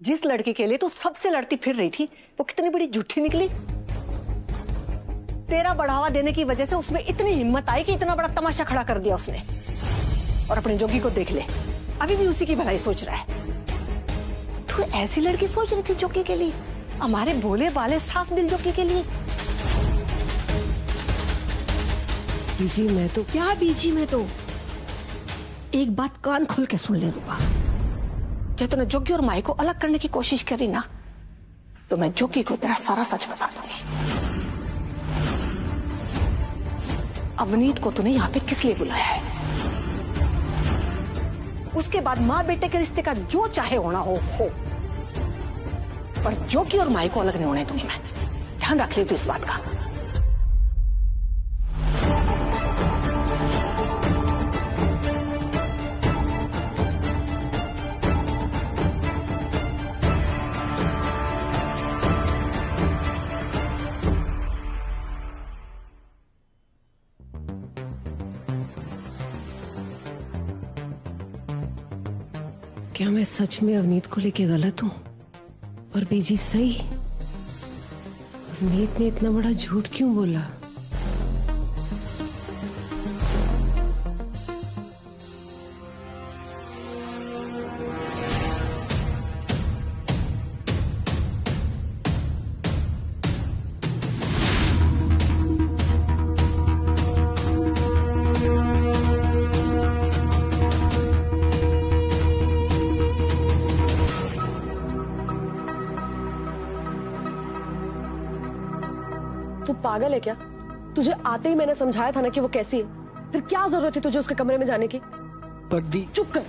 जिस लड़के के लिए तू सबसे लड़ती फिर रही थी वो कितनी बड़ी झूठी निकली। तेरा बढ़ावा देने की वजह से उसमें इतनी हिम्मत आई कि इतना बड़ा तमाशा खड़ा कर दिया उसने। और अपने जोगी को देख ले, अभी भी उसी की भलाई सोच रहा है। तू ऐसी लड़की सोच रही थी जोगी के लिए, हमारे भोले भाले साफ दिल जोगी के लिए। बीजी मैं तो क्या बीजी मैं तो एक बात कान खोल के सुन ले रूपा, जब तूने जोगी और माई को अलग करने की कोशिश करी ना तो मैं जोगी को तेरा सारा सच बता दूंगी। अवनीत को तूने यहाँ पे किस लिए बुलाया है? उसके बाद माँ बेटे के रिश्ते का जो चाहे होना हो, पर जोगी और माई को अलग नहीं होने दूंगी मैं। ध्यान रख ले तू इस बात का। क्या मैं सच में अवनीत को लेके गलत हूँ और बीजी सही? अवनीत ने इतना बड़ा झूठ क्यों बोला? तू पागल है क्या? तुझे आते ही मैंने समझाया था ना कि वो कैसी है, फिर क्या जरूरत थी तुझे उसके कमरे में जाने की? पर दी चुप कर।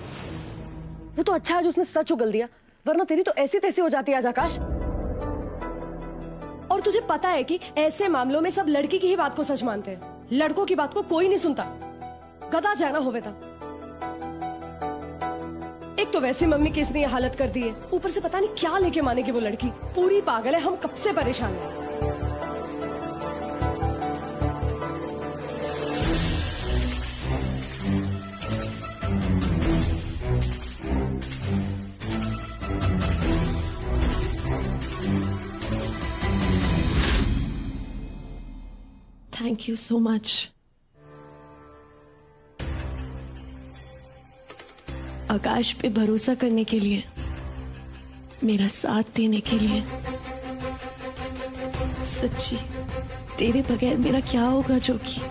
वो तो अच्छा है जो उसने सच उगल दिया, वरना तेरी तो ऐसी तैसी हो जाती आज आकाश। और तुझे पता है कि ऐसे मामलों में सब लड़की की ही बात को सच मानते हैं, लड़कों की बात को कोई नहीं सुनता। गधा जाना होवे था। एक तो वैसे मम्मी की इसने ये हालत कर दी है, ऊपर से पता नहीं क्या लेके मानेगी वो लड़की। पूरी पागल है, हम कब से परेशान हैं। Thank you so much. Akash पे भरोसा करने के लिए, मेरा साथ देने के लिए। सच्ची तेरे बगैर मेरा क्या होगा जोगी?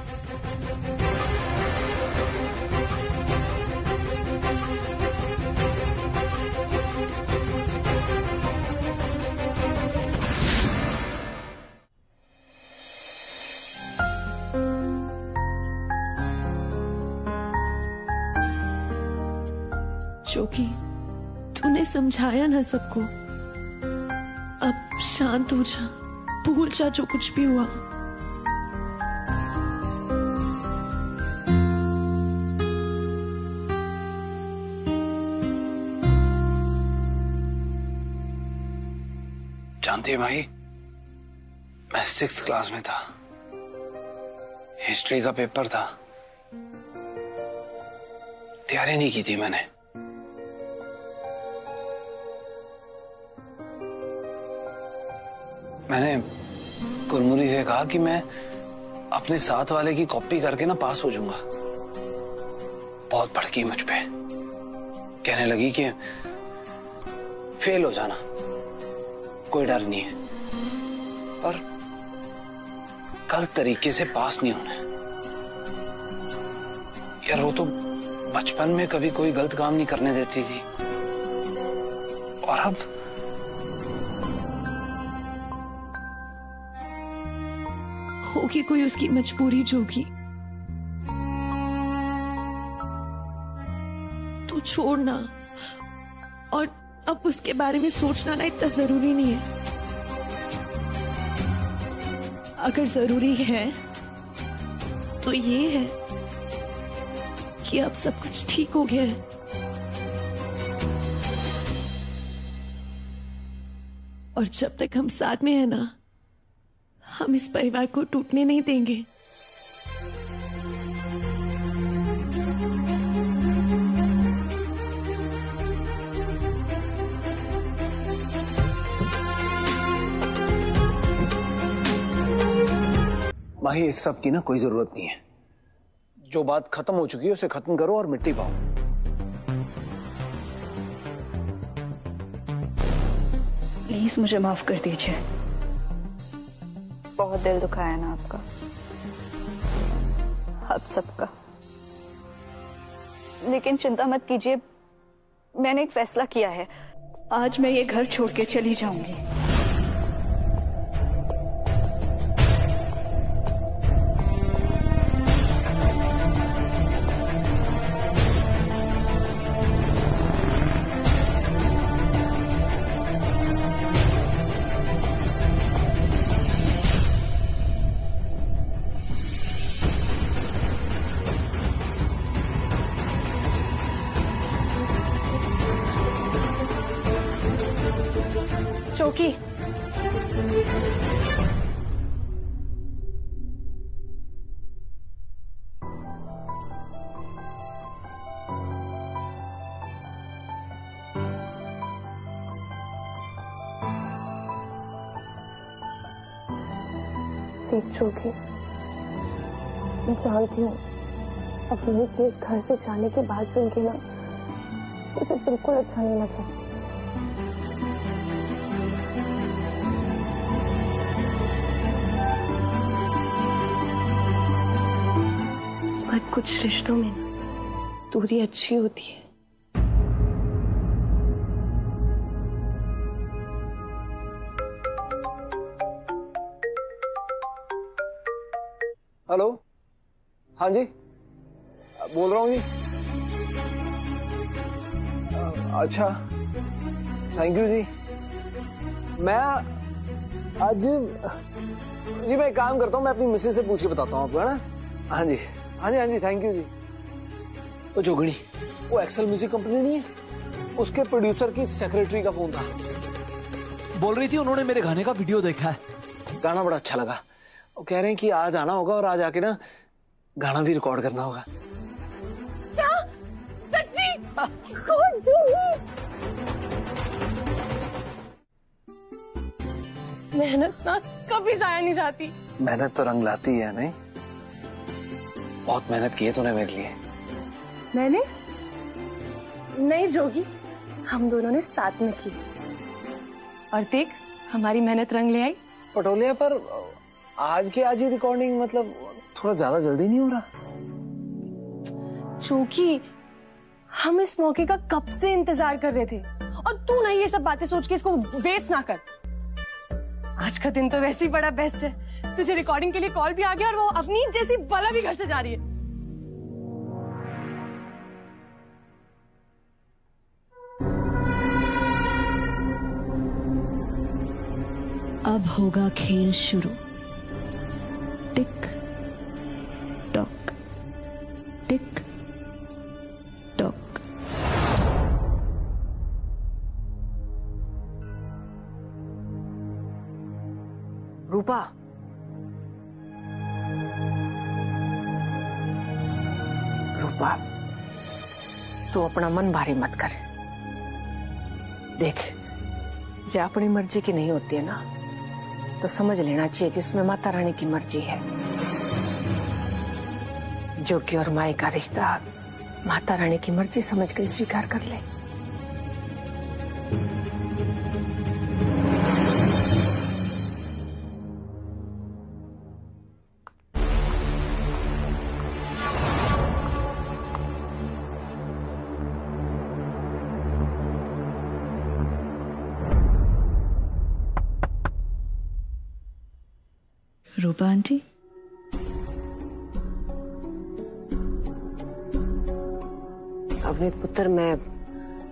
जोगी तूने समझाया ना सबको, अब शांत हो जा, भूल जा जो कुछ भी हुआ। जानती है भाई, मैं 6th क्लास में था, हिस्ट्री का पेपर था, तैयारी नहीं की थी मैंने। मैंने गुरमुरी से कहा कि मैं अपने साथ वाले की कॉपी करके ना पास हो जाऊंगा। बहुत भड़की मुझ पे, कहने लगी कि फेल हो जाना कोई डर नहीं है, पर गलत तरीके से पास नहीं होना। यार वो तो बचपन में कभी कोई गलत काम नहीं करने देती थी, और अब होगी कोई उसकी मजबूरी जोगी। तू छोड़ना, और अब उसके बारे में सोचना ना इतना जरूरी नहीं है। अगर जरूरी है तो ये है कि अब सब कुछ ठीक हो गया है। और जब तक हम साथ में है ना, हम इस परिवार को टूटने नहीं देंगे। माही, इस सब की ना कोई जरूरत नहीं है। जो बात खत्म हो चुकी है उसे खत्म करो और मिट्टी पाओ। प्लीज मुझे माफ कर दीजिए। बहुत दिल दुखाया ना आपका, आप सबका। लेकिन चिंता मत कीजिए, मैंने एक फैसला किया है। आज मैं ये घर छोड़ के चली जाऊंगी। चौकी, देख चौकी, मैं जानती हूँ अपने के इस घर से जाने की बात सुन के ना मुझे बिल्कुल अच्छा नहीं लगा। पर कुछ रिश्तों में ना दूरी अच्छी होती है। हेलो, हाँ जी, बोल रहा हूँ जी। अच्छा, थैंक यू जी। मैं आज जी मैं एक काम करता हूँ, मैं अपनी मिसेज से पूछ के बताता हूँ आपको, है ना? हाँ जी, हाँ जी, हाँ जी, थैंक यू जी। वो जोगणी, वो एक्सेल म्यूजिक कंपनी नहीं है, उसके प्रोड्यूसर की सेक्रेटरी का फोन था। बोल रही थी उन्होंने मेरे गाने का वीडियो देखा है, गाना बड़ा अच्छा लगा। वो कह रहे हैं कि आज आना होगा और आज आके ना गाना भी रिकॉर्ड करना होगा। सच्ची? मेहनत ना कभी जाया नहीं जाती। मेहनत तो रंग लाती है, नहीं? बहुत मेहनत की है तूने मेरे लिए। मैंने नहीं जोगी, हम दोनों ने साथ में की और देख हमारी मेहनत रंग ले आई। पटोलिया, पर आज के आज ही रिकॉर्डिंग, मतलब थोड़ा ज्यादा जल्दी नहीं हो रहा? चूंकि हम इस मौके का कब से इंतजार कर रहे थे और तू नहीं ये सब बातें सोच के इसको वेस्ट ना कर। आज का दिन तो वैसे ही बड़ा बेस्ट है। तुझे रिकॉर्डिंग के लिए कॉल भी आ गया और वो अपनी जैसी बला भी घर से जा रही है। अब होगा खेल शुरू। Tick tock, tick tock. रूपा, रूपा, तू अपना मन भारी मत कर। देख, जो अपनी मर्जी की नहीं होती है ना, तो समझ लेना चाहिए कि उसमें माता रानी की मर्जी है। जोगी और माई का रिश्ता माता रानी की मर्जी समझकर स्वीकार कर ले। रूपा आंटी, अवनीत पुत्र, मैं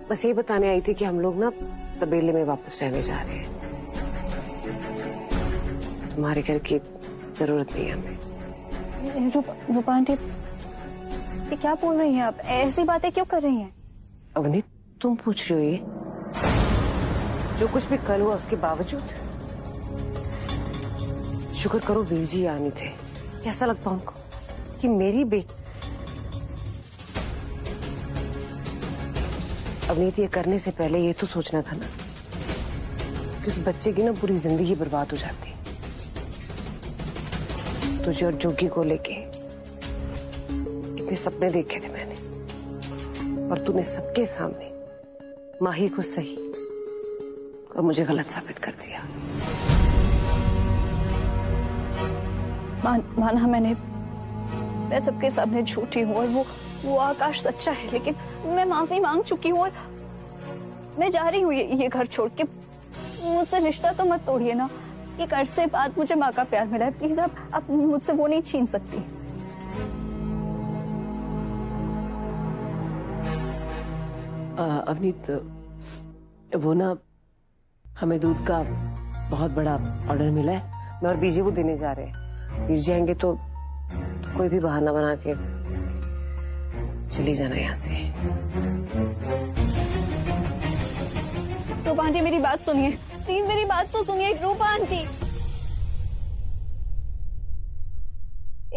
बस ये बताने आई थी कि हम लोग ना तबेले में वापस रहने जा रहे हैं। तुम्हारे घर की जरूरत नहीं है हमें। रूपा आंटी, ये क्या बोल रही हैं आप? ऐसी बातें क्यों कर रही हैं? अवनीत, तुम पूछ रही हो ये? जो कुछ भी कल हुआ उसके बावजूद शुक्र करो वीर जी आने थे। कैसा लगता उनको कि मेरी बेटी अवनीत, ये करने से पहले ये तो सोचना था ना कि उस बच्चे की ना पूरी जिंदगी बर्बाद हो जाती। तुझे और जोगी को लेके कितने सपने देखे थे मैंने, और तूने सबके सामने माही को सही और मुझे गलत साबित कर दिया। माना मैं सबके सामने झूठी हूँ और वो आकाश सच्चा है, लेकिन मैं माफी मांग चुकी हूँ और मैं जा रही हूँ ये घर छोड़ के। मुझसे रिश्ता तो मत तोड़िए ना। एक अरसे बाद मुझे माँ का प्यार मिला है, प्लीज आप मुझसे वो नहीं छीन सकती। अवनीत, वो ना हमें दूध का बहुत बड़ा ऑर्डर मिला है, मैं और बीजी वो देने जा रहे हैं। बीर जी आएंगे तो कोई भी बहाना बना के चली जाना यहाँ से। रूपा आंटी मेरी बात सुनिए, प्लीज मेरी बात तो सुनिए। रूपा आंटी,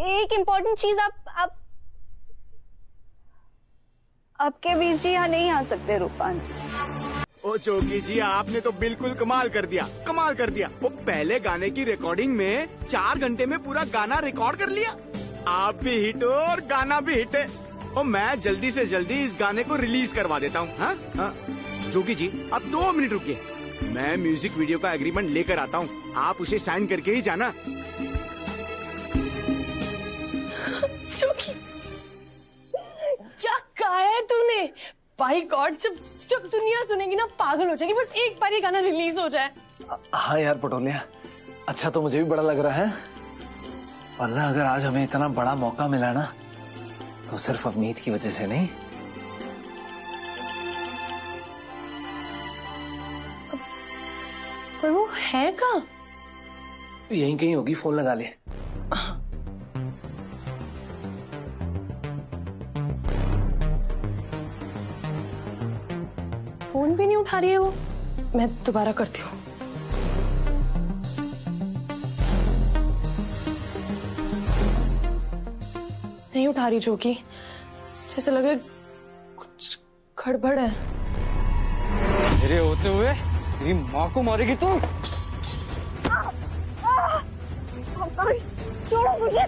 एक इम्पोर्टेंट चीज, आपके वीर जी यहाँ नहीं आ सकते। रूपा आंटी। ओ जोगी जी, आपने तो बिल्कुल कमाल कर दिया, कमाल कर दिया। वो पहले गाने की रिकॉर्डिंग में 4 घंटे में पूरा गाना रिकॉर्ड कर लिया। आप भी हिट हो और गाना भी हिट है। और मैं जल्दी से जल्दी इस गाने को रिलीज करवा देता हूँ। हाँ? जोगी जी, आप 2 मिनट रुकिए, मैं म्यूजिक वीडियो का एग्रीमेंट लेकर आता हूँ, आप उसे साइन करके ही जाना। जोगी, क्या कहा है तूने? बाय गॉड, जब दुनिया सुनेगी ना पागल हो जाएगी। बस एक बार ये गाना रिलीज हो जाए। हाँ यार पटोलिया, अच्छा तो मुझे भी बड़ा लग रहा है, वरना अगर आज हमें इतना बड़ा मौका मिला ना तो सिर्फ अवनीत की वजह से नहीं। पर वो है कहाँ? यहीं कहीं होगी, फोन लगा ले। फोन भी नहीं उठा रही है वो। मैं दोबारा करती हूँ। नहीं उठा रही जोगी, जैसे लग रहा है कुछ गड़बड़ है। मेरे होते हुए तेरी माँ को मारेगी तू? छोड़ो मुझे।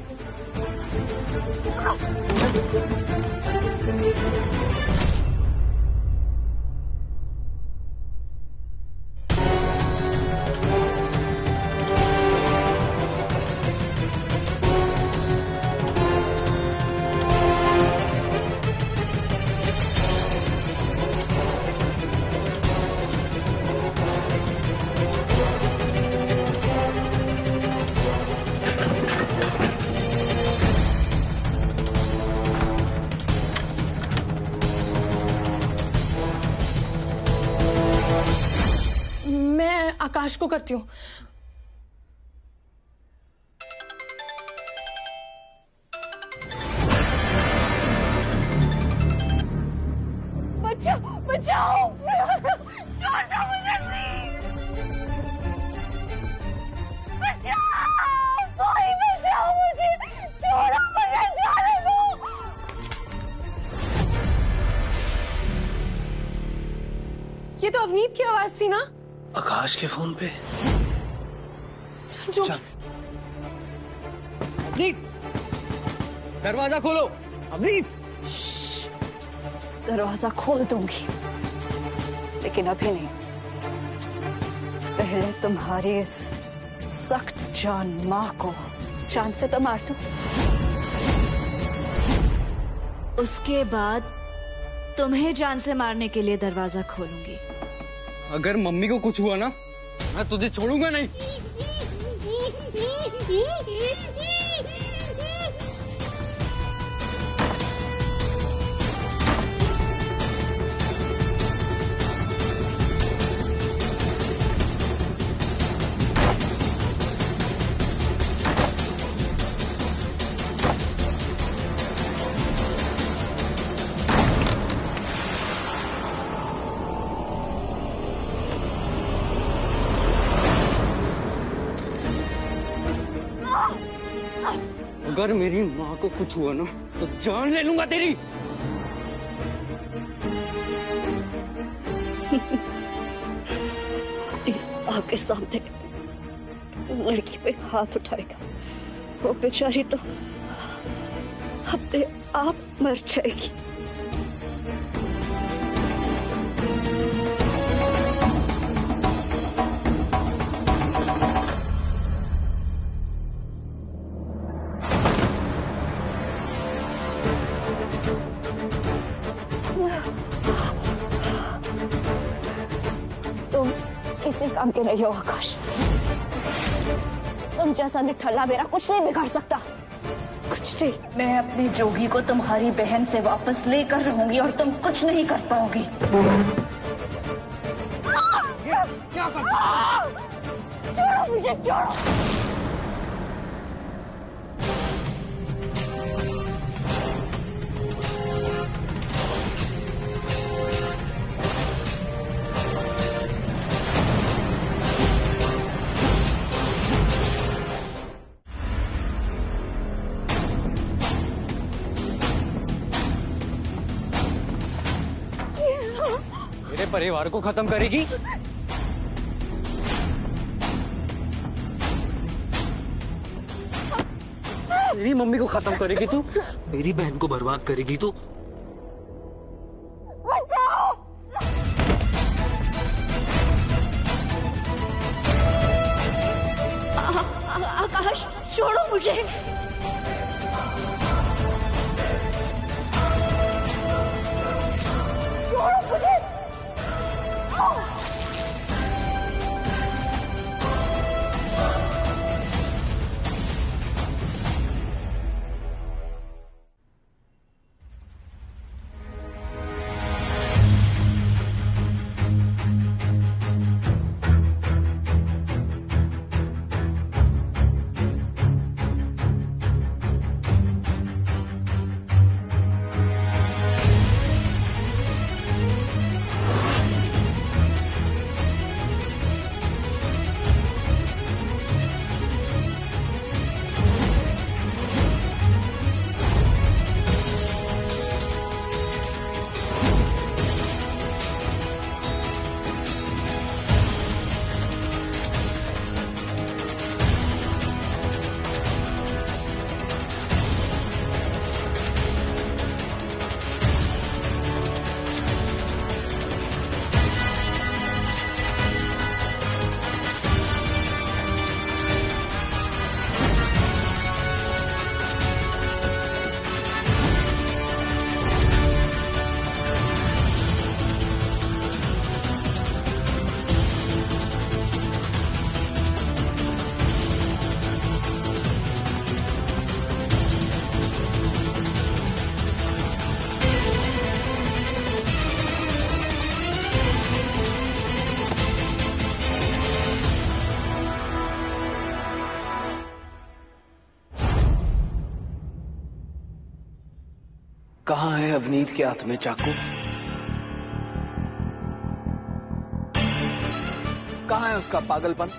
आकाश को करती हूँ। बचाओ, बचाओ, छोड़ दो मुझे प्लीज। बचाओ, कोई बचाओ मुझे, छोड़ो मुझे, जाने दो। ये तो अवनीत की आवाज थी ना? आकाश के फोन पे। चल जो। अवनीत, दरवाजा खोलो। अवनीत, दरवाजा खोल दूंगी, लेकिन अभी नहीं। पहले तुम्हारी इस सख्त जान माँ को जान से तो मार दो, उसके बाद तुम्हें जान से मारने के लिए दरवाजा खोलूंगी। अगर मम्मी को कुछ हुआ ना, मैं तुझे छोड़ूंगा नहीं। अगर मेरी माँ को कुछ हुआ ना तो जान ले लूंगा तेरी। आपके सामने लड़की पे हाथ उठाएगा वो बेचारी तो अपने आप मर जाएगी। तुम किसी काम के नहीं हो आकाश। तुम जैसा निठल्ला मेरा कुछ नहीं बिगाड़ सकता, कुछ नहीं। मैं अपनी जोगी को तुम्हारी बहन से वापस लेकर रहूंगी और तुम कुछ नहीं कर पाओगी। क्या कर? छोड़ो मुझे, छोड़ो। मेरे परिवार को खत्म करेगी? मेरी मम्मी को खत्म करेगी तू? मेरी बहन को बर्बाद करेगी तू? बचाओ! आकाश, छोड़ो मुझे। कहाँ है अवनीत के हाथ में चाकू? कहाँ है उसका पागलपन?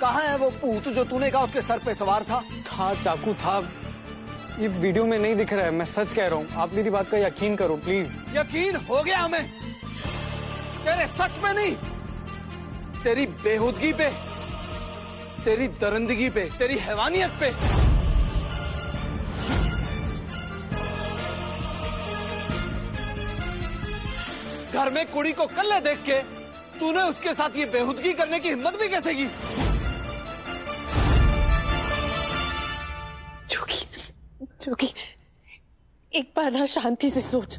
कहाँ है वो भूत जो तूने कहा उसके सर पे सवार था? चाकू था। ये वीडियो में नहीं दिख रहा है, मैं सच कह रहा हूँ। आप मेरी बात का यकीन करो प्लीज। यकीन हो गया हमें, तेरे सच में नहीं, तेरी बेहुदगी पे, तेरी दरिंदगी पे, तेरी हैवानियत पे। घर में कुड़ी को कल्ले देख के तूने उसके साथ ये बेहुदगी करने की हिम्मत भी कैसे की? जोगी, एक बार ना शांति से सोच।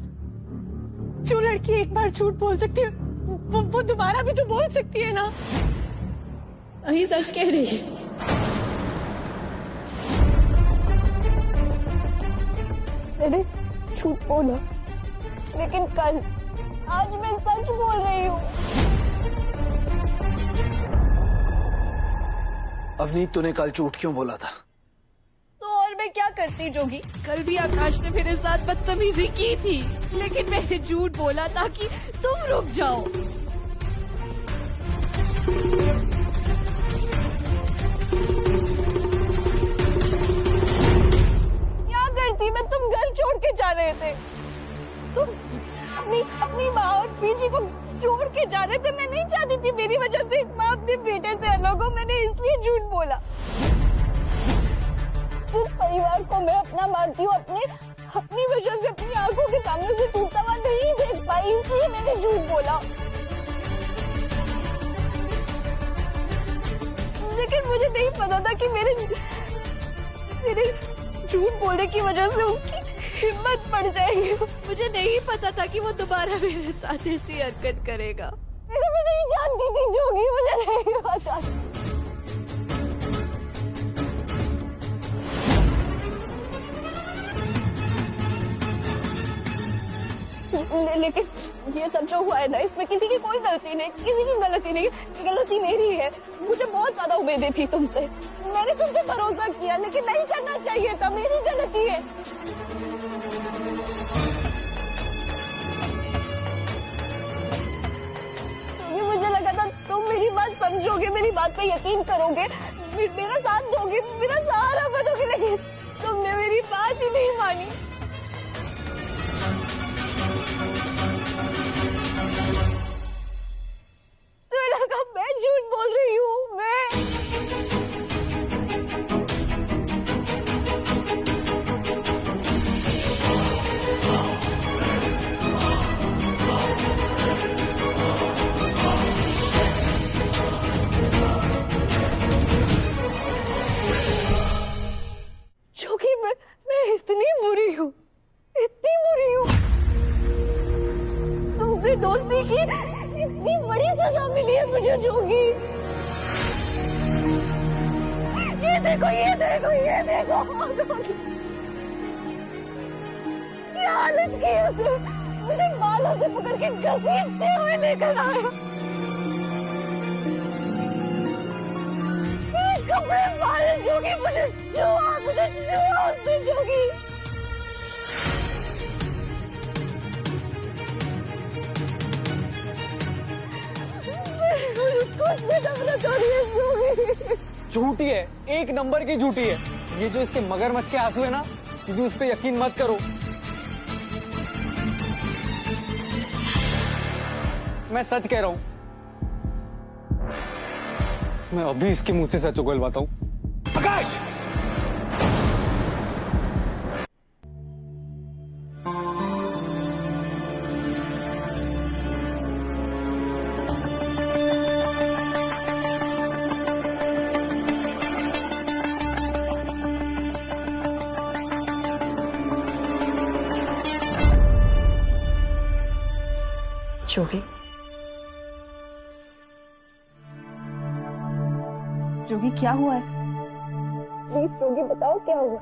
जो लड़की एक बार झूठ बोल सकती है वो दोबारा भी तो बोल सकती है ना। अही सच कह रही है। मैंने झूठ बोला, लेकिन कल, आज मैं सच बोल रही हूँ। अवनीत, तूने कल झूठ क्यों बोला था? तो और मैं क्या करती जोगी? कल भी आकाश ने मेरे साथ बदतमीजी की थी, लेकिन मैंने झूठ बोला ताकि तुम रुक जाओ। क्या करती मैं? तुम घर छोड़ के जा रहे थे, तुम अपनी माँ और बीजी को छोड़ के जा रहे थे। मैं नहीं चाहती थी मेरी वजह से एक माँ अपने बेटे से अलग हो, मैंने इसलिए झूठ बोला। जिस परिवार को मैं अपना मानती हूँ अपनी वजह से अपनी आंखों के सामने से टूटता हुआ नहीं देख पाई, इसलिए मैंने झूठ बोला। लेकिन मुझे नहीं पता था कि मेरे झूठ बोलने की वजह से उसकी हिम्मत पड़ जाएगी। मुझे नहीं पता था कि वो दोबारा मेरे साथ ऐसी हरकत करेगा। मैं नहीं जानती थी जोगी, मुझे नहीं पता। लेकिन ये सब जो हुआ है ना, इसमें किसी की कोई गलती नहीं, किसी की गलती नहीं, गलती मेरी है। मुझे बहुत ज्यादा उम्मीदें थी तुमसे, मैंने तुम पे भरोसा किया, लेकिन नहीं करना चाहिए था, मेरी गलती है। मुझे लगा था तुम मेरी बात समझोगे, मेरी बात पे यकीन करोगे, मेरा साथ दोगे, मेरा सहारा बनोगे, लेकिन तुमने मेरी बात ही नहीं मानी। तुम्हें लगा मैं झूठ बोल रही हूँ, मैं इतनी बुरी हूँ, इतनी बुरी हूँ। तुमसे दोस्ती की इतनी बड़ी सजा मिली है मुझे जोगी। ये देखो, ये देखो, ये देखो, क्या हालत की है उसे। मुझे बालों से पकड़ के घसीटते हुए लेकर आया, कपड़े मारे जोगी, मुझे छुआ उसने जोगी। कुछ भी नफरत हो रही है जोगी। झूठी है, एक नंबर की झूठी है। ये जो इसके मगरमच्छ के आंसू है ना, सीधे उस पे यकीन मत करो। मैं सच कह रहा हूं, मैं अभी इसके मुंह से सच उगलवाता हूं। प्रकाश! जोगी, जोगी क्या हुआ है? प्लीज जोगी बताओ क्या हुआ।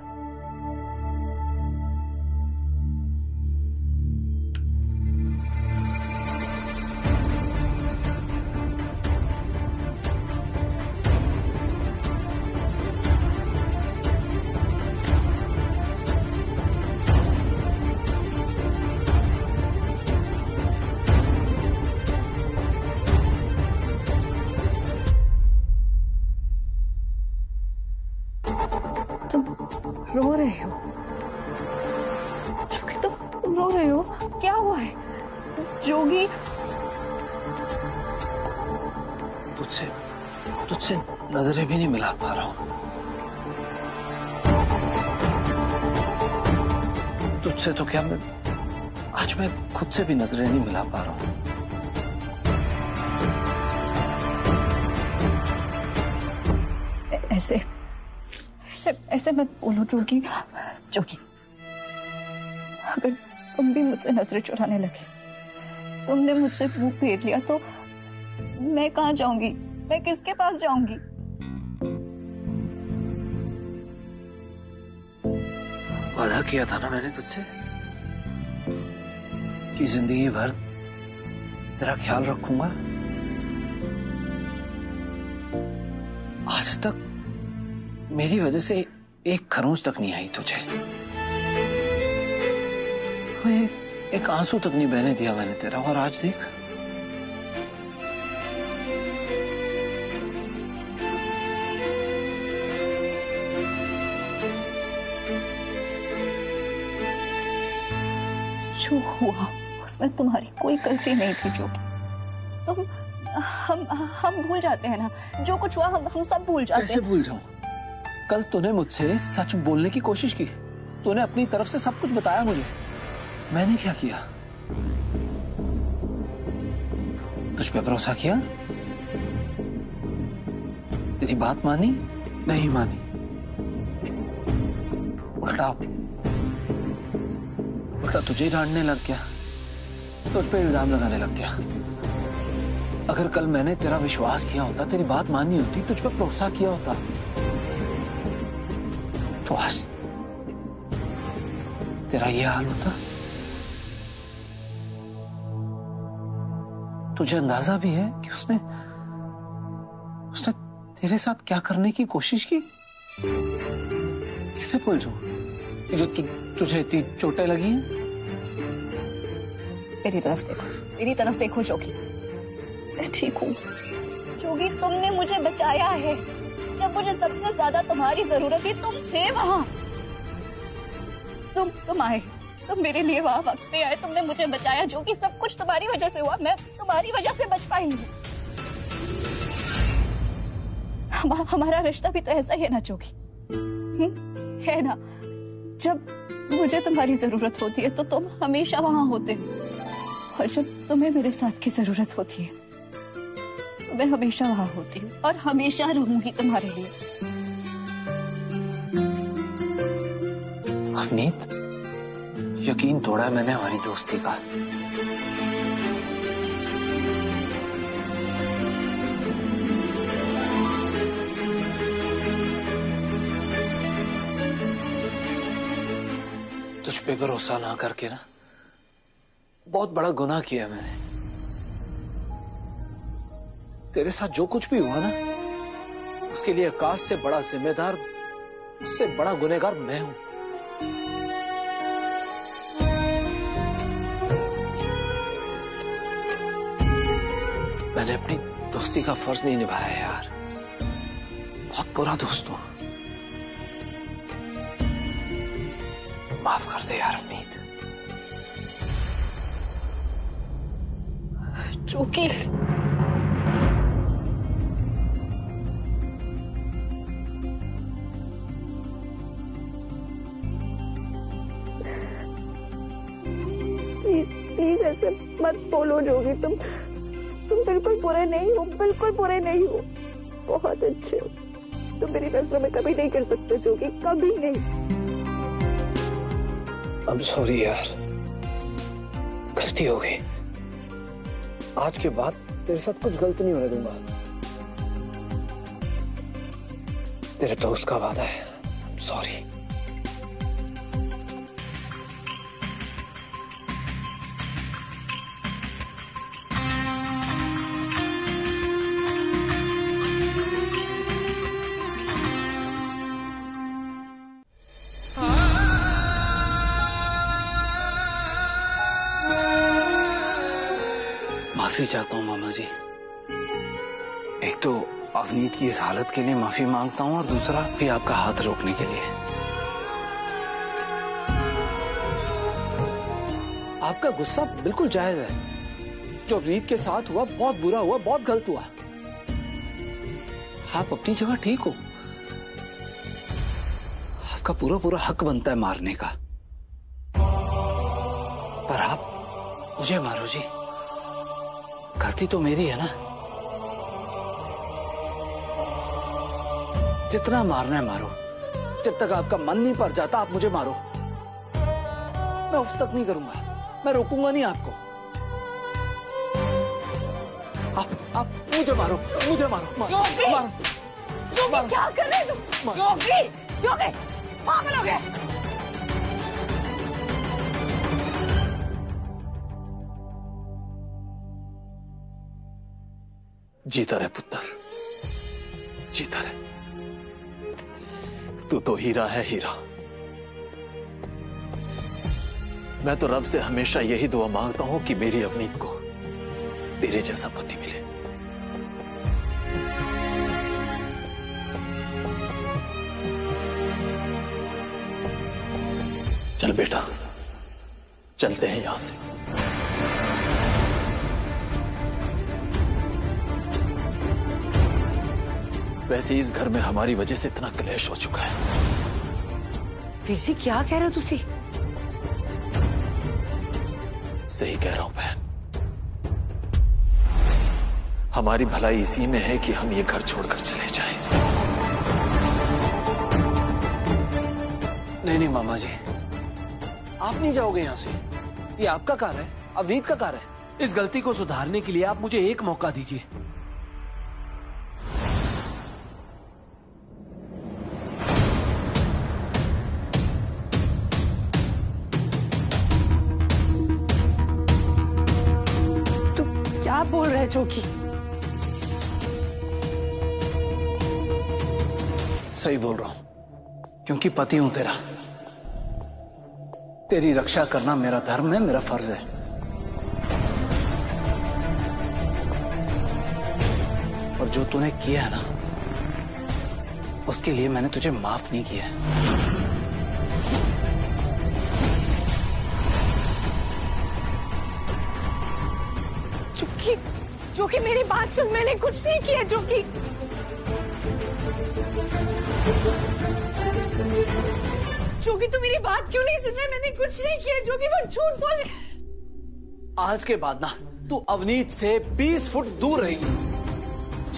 रो रहे हो जोगी, तुम रो रहे हो, क्या हुआ है जोगी? तुझसे नजरें भी नहीं मिला पा रहा हूँ। तुझसे तो क्या, आज मैं खुद से भी नजरें नहीं मिला पा रहा हूँ। ऐसे मत बोलो जोगी। जोगी, अगर तुम भी मुझसे नजरें चुराने लगे, तुमने मुझसे मुंह फेर लिया, तो मैं कहाँ जाऊंगी? मैं किसके पास जाऊंगी? वादा किया था ना मैंने तुझसे कि जिंदगी भर तेरा ख्याल रखूंगा। आज तक मेरी वजह से एक खरोंच तक नहीं आई तुझे, एक आंसू तक नहीं बहने दिया मैंने तेरा, और आज देख। जो हुआ उसमें तुम्हारी कोई गलती नहीं थी जोगी। तुम हम भूल जाते हैं ना, जो कुछ हुआ हम सब भूल जाते हैं। कैसे भूल जाऊं? कल तूने मुझसे सच बोलने की कोशिश की, तूने अपनी तरफ से सब कुछ बताया मुझे। मैंने क्या किया? तुझ पे भरोसा किया, तेरी बात मानी, नहीं मानी, उल्टा तुझे डांटने लग गया, तुझ पे इल्जाम लगाने लग गया। अगर कल मैंने तेरा विश्वास किया होता, तेरी बात मानी होती, तुझ पे भरोसा किया होता, तो आज तेरा ये हाल होता। तुझे अंदाजा भी है कि उसने तेरे साथ क्या करने की कोशिश की? कैसे भूल जाऊं जो तुझे इतनी चोटें लगी हैं? मेरी तरफ देखो जोगी, मैं ठीक हूँ। जोगी, तुमने मुझे बचाया है। जब मुझे सबसे ज्यादा तुम्हारी जरूरत थी, तुम थे वहां। तुम आए, तुम मेरे लिए वहां वक्त पे आए, तुमने मुझे बचाया। जोगी, सब कुछ तुम्हारी वजह से हुआ, मैं तुम्हारी वजह से बच पाई हूँ। हमारा रिश्ता भी तो ऐसा ही है ना जोगी, है ना? जब मुझे तुम्हारी जरूरत होती है तो तुम हमेशा वहां होते हो, और जब तुम्हें मेरे साथ की जरूरत होती है तो मैं हमेशा वहां होती हूँ और हमेशा रहूंगी तुम्हारे लिए। अवनीत, यकीन तोड़ा मैंने हमारी दोस्ती का। तुझ पे भरोसा ना करके ना बहुत बड़ा गुनाह किया मैंने। तेरे साथ जो कुछ भी हुआ ना, उसके लिए आकाश से बड़ा जिम्मेदार, उससे बड़ा गुनहगार मैं हूं। मैंने अपनी दोस्ती का फर्ज नहीं निभाया यार, बहुत बुरा दोस्त हूं। माफ कर दे यार अवनीत। जोगी, प्लीज ऐसे मत बोलो जोगी। तुम बिल्कुल बुरे नहीं हो, बिल्कुल बुरे नहीं हो, बहुत अच्छे हो। तुम मेरी नजरों में कभी नहीं गिर सकते जोगी, कभी नहीं। I'm sorry यार, गलती हो गई। आज के बाद तेरे साथ कुछ गलत नहीं होने दूंगा। तेरे दोस्त का वादा है। सॉरी। माफी चाहता हूँ मामा जी। एक तो अवनीत की इस हालत के लिए माफी मांगता हूँ, और दूसरा भी आपका हाथ रोकने के लिए। आपका गुस्सा बिल्कुल जायज है। जो अवनीत के साथ हुआ बहुत बुरा हुआ, बहुत गलत हुआ। आप अपनी जगह ठीक हो। आपका पूरा पूरा हक बनता है मारने का, पर आप मुझे मारो जी। गलती तो मेरी है ना। जितना मारना है मारो, जब तक आपका मन नहीं भर जाता आप मुझे मारो। मैं उफ तक नहीं करूंगा, मैं रोकूंगा नहीं आपको। आप मुझे मारो, मुझे मारो, जोगी! मारो, जोगी, क्या कर रहे हो तुम? जोगी, जोगी, पागल हो गए। जीता रहे पुत्र, जीता रहे। तू तो हीरा है, हीरा। मैं तो रब से हमेशा यही दुआ मांगता हूं कि मेरी अवनीत को तेरे जैसा पति मिले। चल बेटा, चलते हैं यहां से। वैसे इस घर में हमारी वजह से इतना क्लेश हो चुका है। विजी क्या कह रहे हो तुसी? सही कह रहा हूं बहन, हमारी भलाई इसी में है कि हम ये घर छोड़कर चले जाएं। नहीं मामा जी, आप नहीं जाओगे यहां से। ये आपका कार है, अवनीत का कार है। इस गलती को सुधारने के लिए आप मुझे एक मौका दीजिए। तू क्या बोल रहा है जोगी? सही बोल रहा हूं, क्योंकि पति हूं तेरा। तेरी रक्षा करना मेरा धर्म है, मेरा फर्ज है। और जो तूने किया है ना, उसके लिए मैंने तुझे माफ नहीं किया। जोगी मेरी बात सुन, मैंने कुछ नहीं किया जोगी। जोगी तू मेरी बात क्यों नहीं सुन रहा? मैंने कुछ नहीं किया जोगी, वो झूठ बोल। आज के बाद ना तू अवनीत से 20 फुट दूर रहेगी।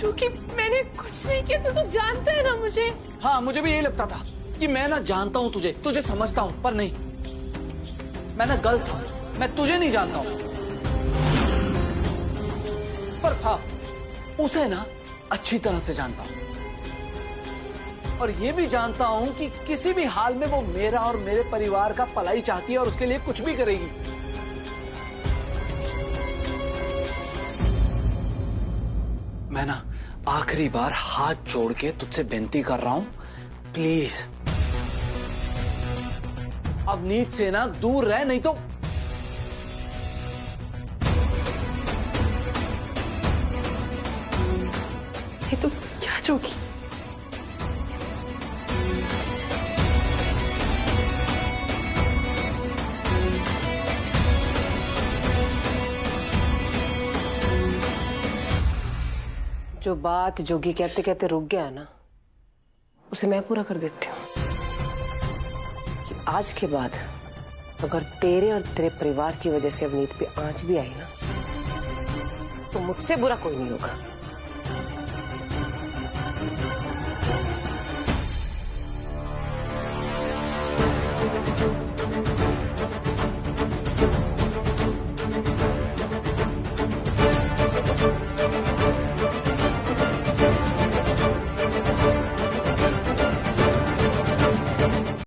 जोगी मैंने कुछ नहीं किया, तू जानता है ना मुझे। हाँ, मुझे भी यही लगता था कि मैं ना जानता हूं तुझे समझता हूं, पर नहीं, मैं ना गलत हूं। मैं तुझे नहीं जानता हूं, पर हाँ, उसे ना अच्छी तरह से जानता हूं। और ये भी जानता हूं कि किसी भी हाल में वो मेरा और मेरे परिवार का भलाई चाहती है और उसके लिए कुछ भी करेगी। मैं ना आखिरी बार हाथ जोड़ के तुझसे विनती कर रहा हूं, प्लीज अवनीत से ना दूर रह, नहीं तो ये तो क्या जोगी? जो बात जोगी कहते कहते रुक गया ना, उसे मैं पूरा कर देती हूँ कि आज के बाद अगर तेरे और तेरे परिवार की वजह से अवनीत पे आंच भी आई ना, तो मुझसे बुरा कोई नहीं होगा।